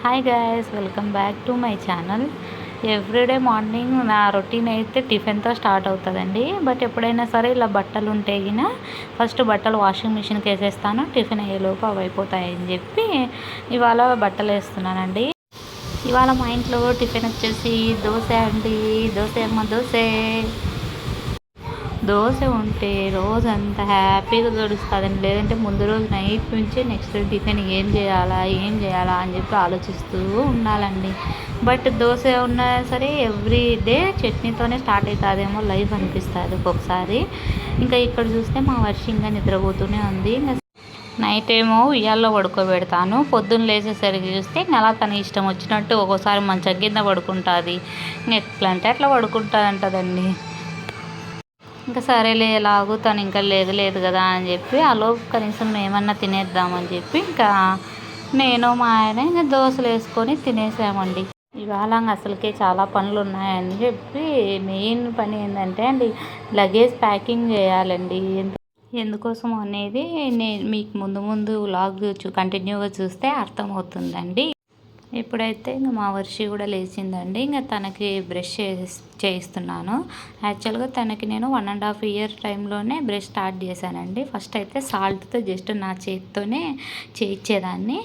Hi guys, welcome back to my channel. Everyday morning నా routine అయితే టిఫిన్తో start అవుతుందండి. But ఎప్పుడైనా సరే ఇలా బట్టలు ఉంటే గిన ఫస్ట్ బట్టలు వాషింగ్ మిషన్కి వేసేస్తాను. టిఫిన్ అయ్యేలోపు అవి అయిపోతాయని చెప్పి ఇవాళ బట్టలు వేస్తున్నానండి. ఇవాళ మా ఇంట్లో టిఫిన్ వచ్చేసి దోశ అండి. దోశ అమ్మ దోశ. దోశ ఉంటే రోజంతా హ్యాపీగా గడుస్తుందండి. లేదంటే ముందు రోజు నైట్ నుంచి నెక్స్ట్ టిఫిన్ ఏం చేయాలా అని చెప్పి ఆలోచిస్తూ ఉండాలండి. బట్ దోశ ఉన్నా సరే ఎవ్రీ డే చట్నీతోనే స్టార్ట్ అవుతుందేమో లైఫ్ అనిపిస్తుంది ఒక్కొక్కసారి. ఇంకా ఇక్కడ చూస్తే మా వర్ష ఇంకా నిద్రపోతూనే ఉంది. ఇంకా నైట్ ఏమో ఉయ్యాల్లో పడుకోబెడతాను. పొద్దున్న లేచేసరికి చూస్తే అలా తన ఇష్టం వచ్చినట్టు ఒక్కోసారి మంచం కింద పడుకుంటుంది. ఎట్లా అంటే అట్లా పడుకుంటుంది అంటదండి. ఇంకా సరేలే ఎలాగో తను ఇంకా లేదు కదా అని చెప్పి ఆలోపు కనీసం ఏమన్నా తినేద్దామని చెప్పి ఇంకా నేను మా ఆయన ఇంకా దోశలు వేసుకొని తినేసామండి. ఇవాళ అసలుకే చాలా పనులు ఉన్నాయని చెప్పి మెయిన్ పని ఏంటంటే అండి, లగేజ్ ప్యాకింగ్ చేయాలండి. ఎందుకోసం అనేది నేను మీకు ముందు వ్లాగ్ కంటిన్యూగా చూస్తే అర్థమవుతుందండి. ఇప్పుడైతే ఇంకా మా వర్షి కూడా లేచిందండి. ఇంకా తనకి బ్రష్ చేయిస్తున్నాను. యాక్చువల్గా తనకి నేను 1.5 ఇయర్ టైంలోనే బ్రష్ స్టార్ట్ చేశానండి. ఫస్ట్ అయితే సాల్ట్తో జస్ట్ నా చేతితోనే చేయించేదాన్ని.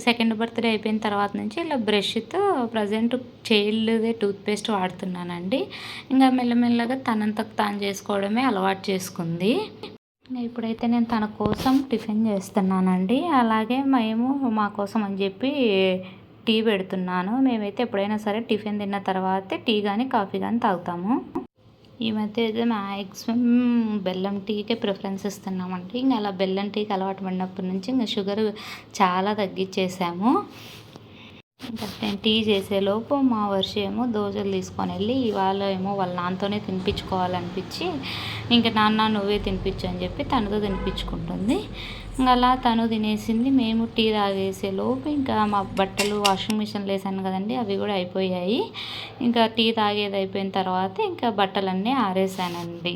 సెకండ్ బర్త్డే అయిపోయిన తర్వాత నుంచి ఇలా బ్రష్తో ప్రజెంట్ చైల్డ్దే టూత్పేస్ట్ వాడుతున్నానండి. ఇంకా మెల్లమెల్లగా తనంతకు తాను చేసుకోవడమే అలవాటు చేసుకుంది. ఇప్పుడైతే నేను తన కోసం టిఫిన్ చేస్తున్నానండి. అలాగే మేము మా కోసం అని చెప్పి టీ పెడుతున్నాను. మేమైతే ఎప్పుడైనా సరే టిఫిన్ తిన్న తర్వాతే టీ కానీ కాఫీ కానీ తాగుతాము. ఈ మధ్య అయితే మ్యాక్సిమం బెల్లం టీకే ప్రిఫరెన్స్ ఇస్తున్నామండి. ఇంకా అలా బెల్లం టీకి అలవాటు పడినప్పటి నుంచి ఇంకా షుగర్ చాలా తగ్గించేసాము. ఇంకా నేను టీ చేసేలోపు మా వర్ష ఏమో దోశలు తీసుకొని వెళ్ళి ఇవాళ ఏమో వాళ్ళ నాన్నతోనే తినిపించుకోవాలనిపించి ఇంకా నాన్న నువ్వే తినిపించు అని చెప్పి తనతో తినిపించుకుంటుంది. ఇంకా అలా తను తినేసింది. మేము టీ తాగేసేలోపు ఇంకా మా బట్టలు వాషింగ్ మిషన్లో వేసాను కదండి, అవి కూడా అయిపోయాయి. ఇంకా టీ తాగేది అయిపోయిన తర్వాత ఇంకా బట్టలన్నీ ఆరేసానండి.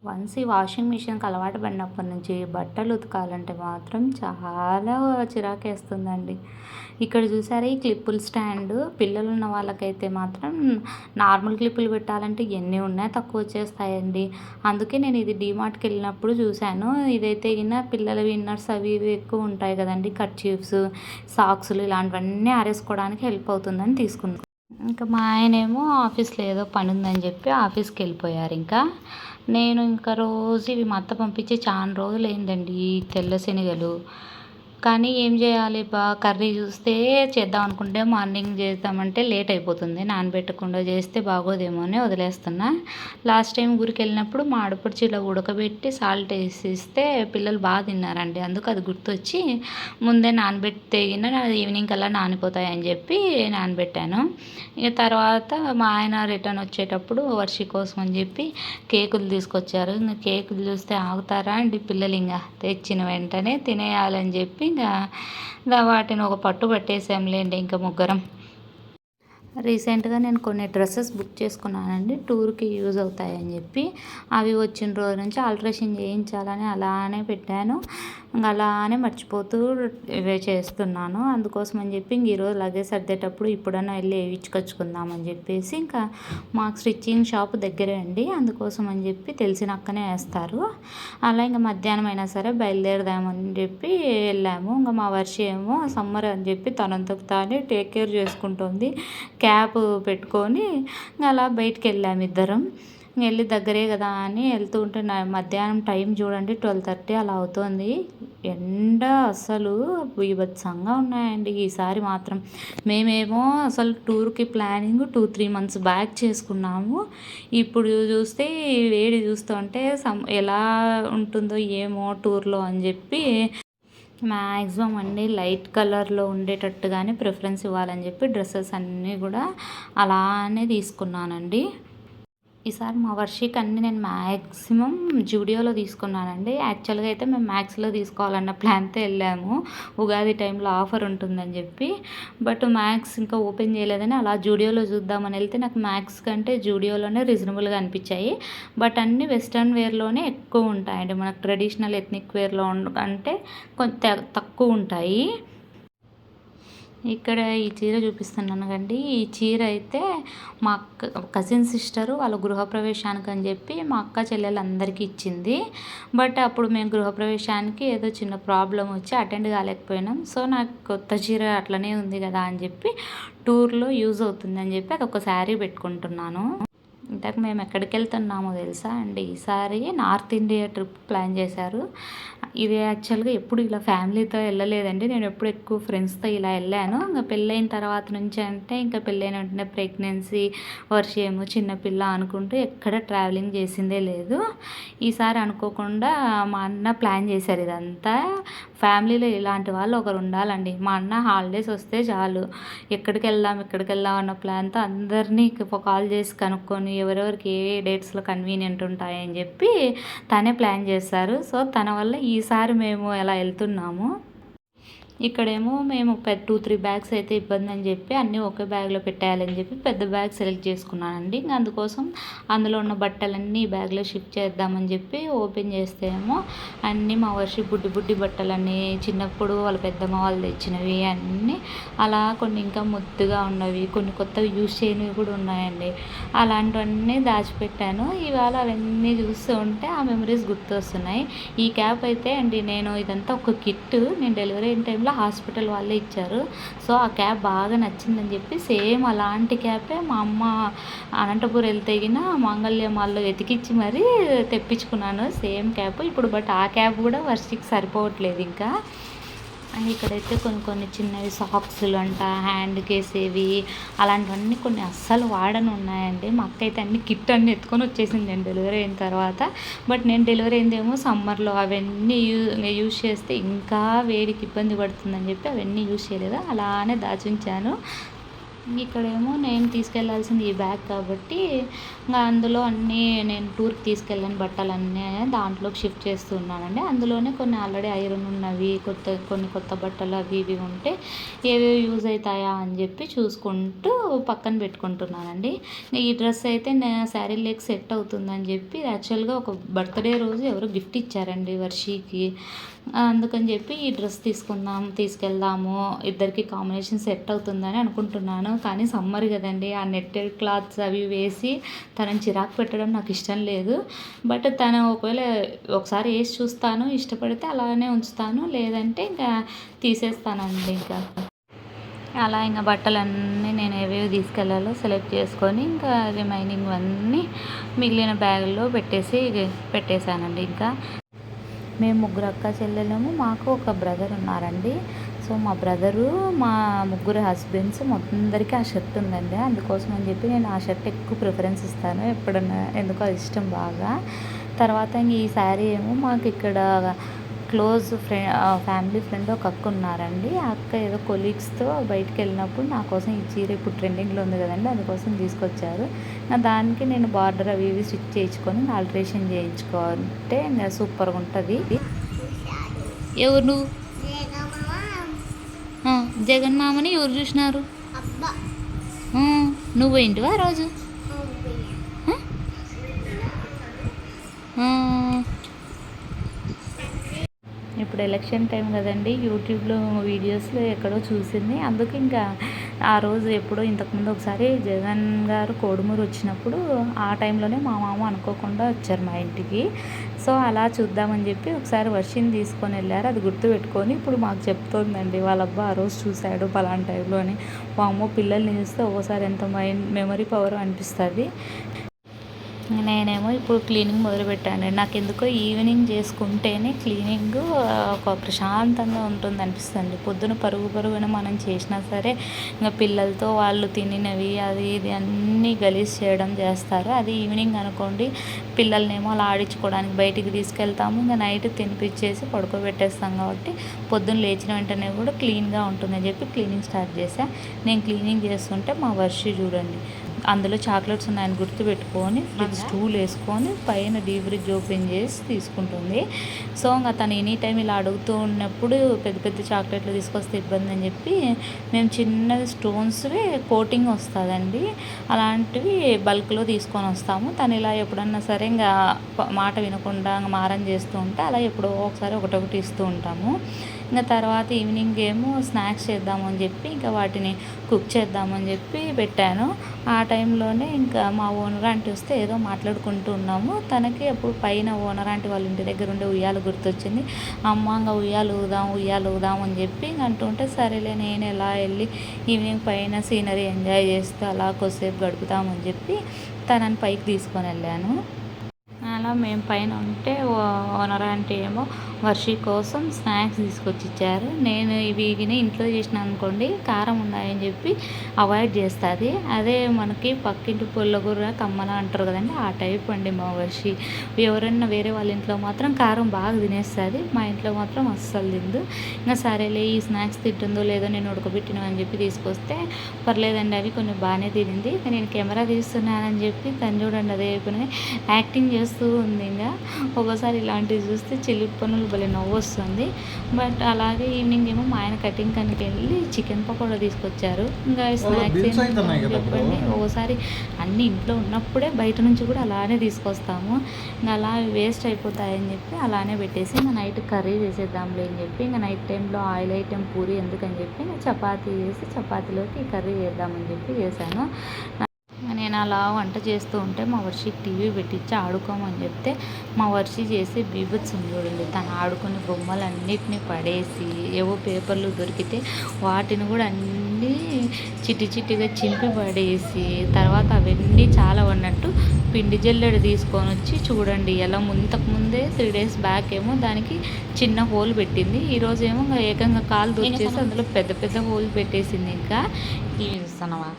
వన్స్ ఈ వాషింగ్ మిషన్కి అలవాటు పడినప్పటి నుంచి బట్టలు ఉతకాలంటే మాత్రం చాలా చిరాకేస్తుందండి. ఇక్కడ చూసారా ఈ క్లిప్పుల స్టాండ్, పిల్లలు ఉన్న వాళ్ళకైతే మాత్రం నార్మల్ క్లిప్పులు పెట్టాలంటే ఎన్ని ఉన్నాయి తక్కువ వచ్చేస్తాయండి. అందుకే నేను ఇది డీమార్ట్కి వెళ్ళినప్పుడు చూశాను. ఇదైతే గిన్న పిల్లల ఇన్నర్స్ అవి ఇవి ఎక్కువ ఉంటాయి కదండి, కర్చీఫ్స్, సాక్స్లు ఇలాంటివన్నీ ఆరేసుకోవడానికి హెల్ప్ అవుతుందని తీసుకున్నాను. ఇంకా మా ఆయనేమో ఆఫీస్లో ఏదో పని ఉందని చెప్పి ఆఫీస్కి వెళ్ళిపోయారు. నేను ఇంకా రోజు ఇవి మా అత్త పంపించి చాలా రోజులు అయిందండి ఈ తెల్ల శనగలు. కానీ ఏం చేయాలి కర్రీ చూస్తే చేద్దాం అనుకుంటే మార్నింగ్ చేద్దామంటే లేట్ అయిపోతుంది. నానబెట్టకుండా చేస్తే బాగోదేమో అని వదిలేస్తున్నా. లాస్ట్ టైం ఊరికి వెళ్ళినప్పుడు మా ఆడపడుచు ఇలా ఉడకబెట్టి సాల్ట్ వేసిస్తే పిల్లలు బాగా తిన్నారండి. అందుకు అది గుర్తొచ్చి ముందే నానబెట్టి ఈవినింగ్ కల్లా నానిపోతాయని చెప్పి నానబెట్టాను. ఇక తర్వాత మా ఆయన రిటర్న్ వచ్చేటప్పుడు వర్షి కోసం అని చెప్పి కేకులు తీసుకొచ్చారు. ఇంకా కేకులు చూస్తే ఆగుతారా అండి పిల్లలు, ఇంకా తెచ్చిన వెంటనే తినేయాలని చెప్పి ఇంకా వాటిని ఒక పట్టు పట్టేసాంలేండి ఇంకా ముగ్గురం. రీసెంట్గా నేను కొన్ని డ్రెస్సెస్ బుక్ చేసుకున్నానండి, టూర్కి యూజ్ అవుతాయని చెప్పి. అవి వచ్చిన రోజు నుంచి ఆల్ట్రేషన్ చేయించాలని అలానే పెట్టాను. ఇంకా అలానే మర్చిపోతూ ఇవే చేస్తున్నాను. అందుకోసం అని చెప్పి ఇంక ఈరోజు లగేజ్ సర్దేటప్పుడు ఇప్పుడన్నా వెళ్ళి వేయించుకొచ్చుకుందామని చెప్పేసి ఇంకా మాకు స్టిచ్చింగ్ షాప్ దగ్గరే అండి, అందుకోసం అని చెప్పి తెలిసిన అక్కనే వేస్తారు. అలా ఇంకా మధ్యాహ్నం అయినా సరే బయలుదేరదామని చెప్పి వెళ్ళాము. ఇంకా మా వర్ష ఏమో సమ్మర్ అని చెప్పి తనంతకు తానే టేక్ కేర్ చేసుకుంటుంది. క్యాప్ పెట్టుకొని అలా బయటికి వెళ్ళాము ఇద్దరం. వెళ్ళి దగ్గరే కదా అని వెళ్తూ ఉంటే మధ్యాహ్నం టైం చూడండి 12:30 అలా అవుతుంది. ఎండ అసలు బీభత్సంగా ఉన్నాయండి ఈసారి మాత్రం. మేమేమో అసలు టూర్కి ప్లానింగ్ 2-3 మంత్స్ బ్యాక్ చేసుకున్నాము. ఇప్పుడు చూస్తే వేడి చూస్తుంటే ఎలా ఉంటుందో ఏమో టూర్లో అని చెప్పి మ్యాక్సిమం అండి లైట్ కలర్లో ఉండేటట్టుగానే ప్రిఫరెన్స్ ఇవ్వాలని చెప్పి డ్రెస్సెస్ అన్నీ కూడా అలానే తీసుకున్నానండి. ఈసారి మా వర్షికి అన్నీ నేను మ్యాక్సిమం జూడియోలో తీసుకున్నానండి. యాక్చువల్గా అయితే మేము మ్యాక్స్లో తీసుకోవాలన్న ప్లాన్తో వెళ్ళాము, ఉగాది టైంలో ఆఫర్ ఉంటుందని చెప్పి. బట్ మ్యాక్స్ ఇంకా ఓపెన్ చేయలేదని అలా జూడియోలో చూద్దామని వెళ్తే నాకు మ్యాక్స్ కంటే జూడియోలోనే రీజనబుల్గా అనిపించాయి. బట్ అన్నీ వెస్ట్రన్ వేర్లోనే ఎక్కువ ఉంటాయండి. మనకు ట్రెడిషనల్ ఎథ్నిక్ వేర్లో అంటే కొంచెం తక్కువ ఉంటాయి. ఇక్కడ ఈ చీర చూపిస్తున్నాను కండి. ఈ చీర అయితే మా కజిన్ సిస్టరు వాళ్ళ గృహప్రవేశానికి అని చెప్పి మా అక్క చెల్లెలందరికీ ఇచ్చింది. బట్ అప్పుడు మేము గృహప్రవేశానికి ఏదో చిన్న ప్రాబ్లం వచ్చి అటెండ్ కాలేకపోయినాం. సో నాకు కొత్త చీర అట్లనే ఉంది కదా అని చెప్పి టూర్లో యూజ్ అవుతుందని చెప్పి అదొక శారీ పెట్టుకుంటున్నాను. ఇంతకు మేము ఎక్కడికి వెళ్తున్నామో తెలుసా అండి, ఈసారి నార్త్ ఇండియా ట్రిప్ ప్లాన్ చేశారు. ఇది యాక్చువల్గా ఎప్పుడు ఇలా ఫ్యామిలీతో వెళ్ళలేదండి. నేను ఎప్పుడు ఎక్కువ ఫ్రెండ్స్తో ఇలా వెళ్ళాను. ఇంకా పెళ్ళైన తర్వాత నుంచి అంటే ఇంకా పెళ్ళైన వెంటనే ప్రెగ్నెన్సీ, వర్షము, చిన్నపిల్ల అనుకుంటూ ఎక్కడ ట్రావెలింగ్ చేసిందే లేదు. ఈసారి అనుకోకుండా మా అన్న ప్లాన్ చేశారు ఇదంతా. ఫ్యామిలీలో ఇలాంటి వాళ్ళు ఒకరు ఉండాలండి. మా అన్న హాలిడేస్ వస్తే చాలు ఎక్కడికి వెళ్దాం అన్న ప్లాన్తో అందరినీ కాల్ చేసి కనుక్కొని ఎవరెవరికి ఏ డేట్స్లో కన్వీనియంట్ ఉంటాయని చెప్పి తనే ప్లాన్ చేస్తారు. సో తన వల్ల ఈసారి మేము ఎలా వెళ్తున్నాము. ఇక్కడేమో మేము 2-3 బ్యాగ్స్ అయితే ఇబ్బంది అని చెప్పి అన్నీ ఒకే బ్యాగ్లో పెట్టేయాలని చెప్పి పెద్ద బ్యాగ్ సెలెక్ట్ చేసుకున్నానండి. ఇంకా అందుకోసం అందులో ఉన్న బట్టలన్నీ ఈ బ్యాగ్లో షిఫ్ట్ చేద్దామని చెప్పి ఓపెన్ చేస్తే ఏమో అన్నీ మా వర్షి బుడ్డి బట్టలన్నీ చిన్నప్పుడు వాళ్ళ పెద్దమ్మ వాళ్ళు తెచ్చినవి అన్నీ అలా కొన్ని ఇంకా ముద్దుగా ఉన్నవి, కొన్ని కొత్తవి యూజ్ చేయనివి కూడా ఉన్నాయండి. అలాంటివన్నీ దాచిపెట్టాను. ఇవాళ అవన్నీ చూస్తూ ఉంటే ఆ మెమరీస్ గుర్తొస్తున్నాయి. ఈ క్యాప్ అయితే అండి, నేను ఇదంతా ఒక కిట్ నేను డెలివరీ అయిన టైంలో హాస్పిటల్ వాళ్ళే ఇచ్చారు. సో ఆ క్యాప్ బాగా నచ్చిందని చెప్పి సేమ్ అలాంటి క్యాపే మా అమ్మ అనంతపురం వెళ్తేగిన మంగళ్య మాల్లో వెతికిచ్చి మరీ తెప్పించుకున్నాను సేమ్ క్యాప్. ఇప్పుడు బట్ ఆ క్యాప్ కూడా వర్షికి సరిపోవట్లేదు ఇంకా. ఇక్కడైతే కొన్ని చిన్నవి సాక్స్లు అంట, హ్యాండ్కి వేసేవి అలాంటివన్నీ కొన్ని అస్సలు వాడని ఉన్నాయండి. మా అక్క అయితే అన్ని కిట్ అన్నీ ఎత్తుకొని వచ్చేసింది నేను డెలివరీ అయిన తర్వాత. బట్ నేను డెలివరీ అయిందేమో సమ్మర్లో, అవన్నీ యూజ్ చేస్తే ఇంకా వేడికి ఇబ్బంది పడుతుందని చెప్పి అవన్నీ యూజ్ చేయలేదు, అలానే దాచుంచాను. ఇక్కడేమో నేను తీసుకెళ్లాల్సింది ఈ బ్యాగ్ కాబట్టి ఇంకా అందులో అన్నీ నేను టూర్కి తీసుకెళ్ళిన బట్టలన్నీ దాంట్లోకి షిఫ్ట్ చేస్తూ ఉన్నానండి. అందులోనే కొన్ని ఆల్రెడీ ఐరన్ ఉన్నవి, కొన్ని కొత్త బట్టలు అవి ఇవి ఉంటే ఏవేవి యూజ్ అవుతాయా అని చెప్పి చూసుకుంటూ పక్కన పెట్టుకుంటున్నానండి. ఈ డ్రెస్ అయితే శారీ లెగ్ సెట్ అవుతుందని చెప్పి యాక్చువల్గా ఒక బర్త్డే రోజు ఎవరో గిఫ్ట్ ఇచ్చారండి వర్షికి. అందుకని చెప్పి ఈ డ్రెస్ తీసుకెళ్దాము, ఇద్దరికి కాంబినేషన్ సెట్ అవుతుందని అనుకుంటున్నాను. కానీ సమ్మర్ కదండి, ఆ నెట్టెడ్ క్లాత్స్ అవి వేసి తనని చిరాకు పెట్టడం నాకు ఇష్టం లేదు. బట్ తను ఒకవేళ ఒకసారి వేసి చూస్తాను, ఇష్టపడితే అలానే ఉంచుతాను, లేదంటే ఇంకా తీసేస్తానండి. అలా ఇంకా బట్టలన్నీ నేను ఏవేవి తీసుకెళ్ళాలో సెలెక్ట్ చేసుకొని ఇంకా రిమైనింగ్ అన్నీ మిగిలిన బ్యాగుల్లో పెట్టేశానండి. ఇంకా మేము 3 అక్క చెల్లెలము, మాకు ఒక బ్రదర్ ఉన్నారండి. సో మా బ్రదరు, మా 3 హస్బెండ్స్ అందరికీ ఆ షర్ట్ ఉందండి. అందుకోసం అని చెప్పి నేను ఆ షర్ట్ ఎక్కువ ప్రిఫరెన్స్ ఇస్తాను ఎప్పుడన్నా, ఎందుకో ఇష్టం బాగా. తర్వాత ఈ శారీ ఏమో మాకు ఇక్కడ క్లోజ్ ఫ్యామిలీ ఫ్రెండ్ ఒక అక్క ఉన్నారండి. ఆ అక్క ఏదో కొలీగ్స్తో బయటికి వెళ్ళినప్పుడు నా కోసం ఈ చీర ఇప్పుడు ట్రెండింగ్లో ఉంది కదండి, అందుకోసం తీసుకొచ్చారు. దానికి నేను బార్డర్ అవి ఇవి స్టిచ్ చేయించుకొని ఆల్టరేషన్ చేయించుకుంటే ఇంకా సూపర్గా ఉంటుంది. ఎవరు నువ్వు? జగన్ మామని ఎవరు చూసినారు? నువ్వు ఏంటివా రోజు? ఇప్పుడు ఎలక్షన్ టైం కదండి, యూట్యూబ్లో వీడియోస్లో ఎక్కడో చూసింది. అందుకు ఇంకా ఆ రోజు ఎప్పుడో ఇంతకుముందు ఒకసారి జగన్ గారు కోడుమూరు వచ్చినప్పుడు ఆ టైంలోనే మా మామ అనుకోకుండా వచ్చారు మా ఇంటికి. సో అలా చూద్దామని చెప్పి ఒకసారి వర్షిని తీసుకొని వెళ్ళారు. అది గుర్తుపెట్టుకొని ఇప్పుడు మాకు చెప్తోందండి, వాళ్ళ అబ్బా ఆ రోజు చూశాడు పలానా టైంలో అని. అమ్మో, పిల్లల్ని చూస్తే ఒక్కోసారి ఎంత మెమరీ పవర్ అనిపిస్తుంది. నేనేమో ఇప్పుడు క్లీనింగ్ మొదలుపెట్టాను. నాకు ఎందుకో ఈవినింగ్ చేసుకుంటేనే క్లీనింగ్ ఒక ప్రశాంతంగా ఉంటుంది అనిపిస్తుంది. పొద్దున పరుగున మనం చేసినా సరే ఇంకా పిల్లలతో వాళ్ళు తినినవి అది ఇది అన్నీ గలీజ్ చేయడం చేస్తారు. అది ఈవినింగ్ అనుకోండి, పిల్లల్నేమో అలా ఆడించుకోవడానికి బయటికి తీసుకెళ్తాము, ఇంకా నైట్ తినిపించేసి పడుకోబెట్టేస్తాం కాబట్టి పొద్దున్న లేచిన వెంటనే కూడా క్లీన్గా ఉంటుందని చెప్పి క్లీనింగ్ స్టార్ట్ చేశాను. నేను క్లీనింగ్ చేస్తుంటే మా వర్షి చూడండి, అందులో చాక్లెట్స్ ఉన్నాయని గుర్తుపెట్టుకొని ఫ్రిడ్జ్ స్టూల్ వేసుకొని పైన డీప్ ఫ్రిడ్జ్ ఓపెన్ చేసి తీసుకుంటుంది. సో ఇంకా తను ఎనీ టైం ఇలా అడుగుతూ ఉన్నప్పుడు పెద్ద చాక్లెట్లు తీసుకొస్తే ఇబ్బంది అని చెప్పి మేము చిన్న స్టోన్స్వి కోటింగ్ వస్తుందండి, అలాంటివి బల్క్లో తీసుకొని వస్తాము. తను ఇలా ఎప్పుడన్నా సరే ఇంకా మాట వినకుండా మారం చేస్తూ ఉంటే అలా ఎప్పుడో ఒకసారి ఒకటొకటి ఇస్తూ ఉంటాము. ఇంకా తర్వాత ఈవినింగ్ ఏమో స్నాక్స్ చేద్దామని చెప్పి ఇంకా వాటిని కుక్ చేద్దామని చెప్పి పెట్టాను. ఆ టైంలోనే ఇంకా మా ఓనర్ ఆంటీ వస్తే ఏదో మాట్లాడుకుంటూ ఉన్నాము. తనకి అప్పుడు పైన ఓనర్ ఆంటీ వాళ్ళ ఇంటి దగ్గర ఉండే ఉయ్యాలు గుర్తొచ్చింది. అమ్మ ఇంకా ఉయ్యాలు ఊదాం అని చెప్పి అంటుంటే సరేలే నేను ఎలా వెళ్ళి ఈవినింగ్ పైన సీనరీ ఎంజాయ్ చేస్తూ అలా కొద్దిసేపు గడుపుతామని చెప్పి తనని పైకి తీసుకొని వెళ్ళాను. అలా మేము పైన ఉంటే ఓనర్ ఆంటీ ఏమో వర్షి కోసం స్నాక్స్ తీసుకొచ్చి ఇచ్చారు. నేను ఇవి ఇంట్లో చేసిన అనుకోండి కారం ఉన్నాయని చెప్పి అవాయిడ్ చేస్తుంది. అదే మనకి పక్కింటి పుల్లగూర కమ్మన అంటారు కదండి, ఆ టైప్ అండి మా వర్షి. ఎవరైనా వేరే వాళ్ళ ఇంట్లో మాత్రం కారం బాగా తినేస్తుంది, మా ఇంట్లో మాత్రం అస్సలు తిందు. ఇంకా సరేలే ఈ స్నాక్స్ తింటుందో లేదో నేను ఉడకబెట్టినని చెప్పి తీసుకొస్తే పర్లేదండి అవి కొన్ని బాగానే తినింది. నేను కెమెరా తీస్తున్నానని చెప్పి తను చూడండి అదే యాక్టింగ్ చేస్తూ ఉంది. ఇంకా ఒకసారి ఇలాంటివి చూస్తే చిల్లి పనులు భలే నవ్వు వస్తుంది. బట్ అలాగే ఈవినింగ్ ఏమో మా ఆయన కటింగ్ కనికి వెళ్ళి చికెన్ పకోడా తీసుకొచ్చారు. ఇంకా స్నాక్స్ చెప్పండి, ఒకసారి అన్నీ ఇంట్లో ఉన్నప్పుడే బయట నుంచి కూడా అలానే తీసుకొస్తాము. ఇంకా అలా వేస్ట్ అయిపోతాయని చెప్పి అలానే పెట్టేసి ఇంకా నైట్ కర్రీ చేసేద్దాంలే అని చెప్పి ఇంకా నైట్ టైంలో ఆయిల్ ఐటెం పూరి ఎందుకని చెప్పి ఇంకా చపాతీ చేసి చపాతీలోకి కర్రీ చేద్దామని చెప్పి చేశాను. నేను అలా వంట చేస్తూ ఉంటే మా వర్షికి టీవీ పెట్టించి ఆడుకోమని చెప్తే మా వర్షి చేసి బీభత్సం చూడండి. తను ఆడుకునే బొమ్మలన్నిటినీ పడేసి ఏవో పేపర్లు దొరికితే వాటిని కూడా అన్నీ చిట్టిగా చింపి పడేసి తర్వాత అవన్నీ చాలా ఉన్నట్టు పిండి జల్లెడ తీసుకొని వచ్చి చూడండి ఎలా ముందే 3 days బ్యాక్ ఏమో దానికి చిన్న హోల్ పెట్టింది. ఈరోజు ఏమో ఏకంగా కాలు దొరికేసి అందులో పెద్ద హోల్ పెట్టేసింది. ఇంకా టీవీ చూస్తున్నావా?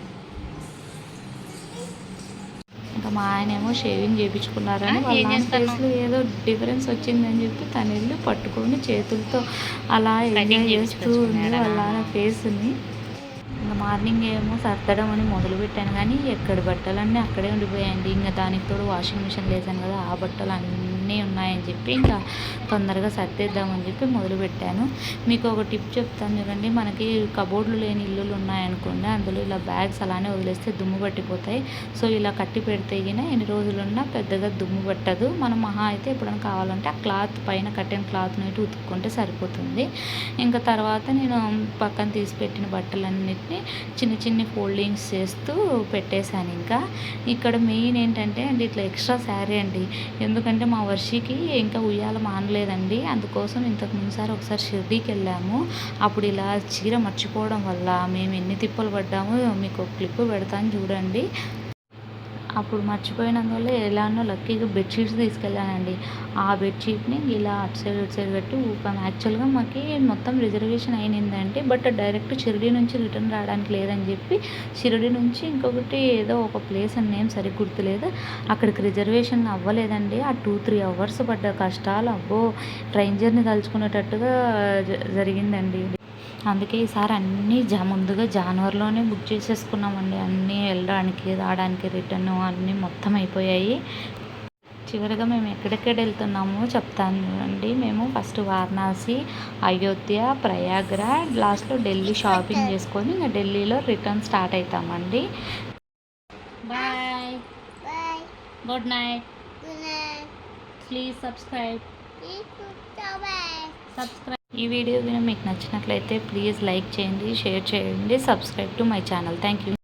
ఇంకా మా ఆయన ఏమో షేవింగ్ చేయించుకున్నారని వాళ్ళ ఫేస్లో ఏదో డిఫరెన్స్ వచ్చిందని చెప్పి తను వెళ్ళి పట్టుకొని చేతులతో అలా ఎంజాయ్ చేస్తూ ఉంది వాళ్ళ ఫేస్ని. ఇంకా మార్నింగ్ ఏమో సర్దడం అని మొదలుపెట్టాను కానీ ఎక్కడి బట్టలన్నీ అక్కడే ఉండిపోయాయండి. ఇంకా దానికి తోడు వాషింగ్ మిషన్ లేసాను కదా, ఆ బట్టలు అన్నీ ఉన్నాయని చెప్పి ఇంకా తొందరగా సర్దేద్దామని చెప్పి మొదలుపెట్టాను. మీకు ఒక టిప్ చెప్తాను చూడండి. మనకి కబోర్డులు లేని ఇల్లులు ఉన్నాయనుకోండి, అందులో ఇలా బ్యాగ్స్ అలానే వదిలేస్తే దుమ్ము పట్టిపోతాయి. సో ఇలా కట్టి పెడితే ఎన్ని రోజులున్నా పెద్దగా దుమ్ము పట్టదు. మనం మహా అయితే ఎప్పుడైనా కావాలంటే ఆ క్లాత్ పైన కట్టిన క్లాత్ని ఉతుక్కుంటే సరిపోతుంది. ఇంకా తర్వాత నేను పక్కన తీసి పెట్టిన బట్టలన్నిటిని చిన్న ఫోల్డింగ్స్ చేస్తూ పెట్టేశాను. ఇంకా ఇక్కడ మెయిన్ ఏంటంటే అండి ఇట్లా ఎక్స్ట్రా శారీ అండి. ఎందుకంటే మా వర్షికి ఇంకా ఉయ్యాల మానలేదండి, అందుకోసం ఇంతకు ముందుసారి ఒకసారి షిర్డీకి వెళ్ళాము. అప్పుడు ఇలా చీర మర్చిపోవడం వల్ల మేము ఎన్ని తిప్పలు పడ్డామో మీకు ఒక క్లిప్ పెడతాను చూడండి. అప్పుడు మర్చిపోయినందువల్ల ఎలానో లక్కీగా బెడ్షీట్స్ తీసుకెళ్ళానండి. ఆ బెడ్షీట్ని ఇలా అటు సైడ్ పెట్టి ఊపాము. యాక్చువల్గా మాకు మొత్తం రిజర్వేషన్ అయినందండి. బట్ డైరెక్ట్ షిరిడి నుంచి రిటర్న్ రావడానికి లేదని చెప్పి షిరిడి నుంచి ఇంకొకటి ఏదో ఒక ప్లేస్ అని నేమ్ సరిగ్గా గుర్తులేదు, అక్కడికి రిజర్వేషన్ అవ్వలేదండి. ఆ 2-3 hours పడ్డ కష్టాలు అబ్బో ట్రైన్ జర్నీ తలుచుకునేటట్టుగా జరిగిందండి. అందుకే ఈసారి అన్నీ ముందుగా జనవరిలోనే బుక్ చేసేసుకున్నామండి. అన్నీ వెళ్ళడానికి రావడానికి రిటర్న్ అన్నీ మొత్తం అయిపోయాయి. చివరిగా మేము ఎక్కడెక్కడ వెళ్తున్నామో చెప్తాను చూడండి. మేము ఫస్ట్ వారణాసి, అయోధ్య, ప్రయాగ్రాజ్, లాస్ట్లో ఢిల్లీ షాపింగ్ చేసుకొని ఇంకా ఢిల్లీలో రిటర్న్ స్టార్ట్ అవుతామండి. Bye, good night, please subscribe. ఈ వీడియో మీకు నచ్చినట్లయితే ప్లీజ్ లైక్ చేయండి, షేర్ చేయండి, subscribe to my channel. Thank you.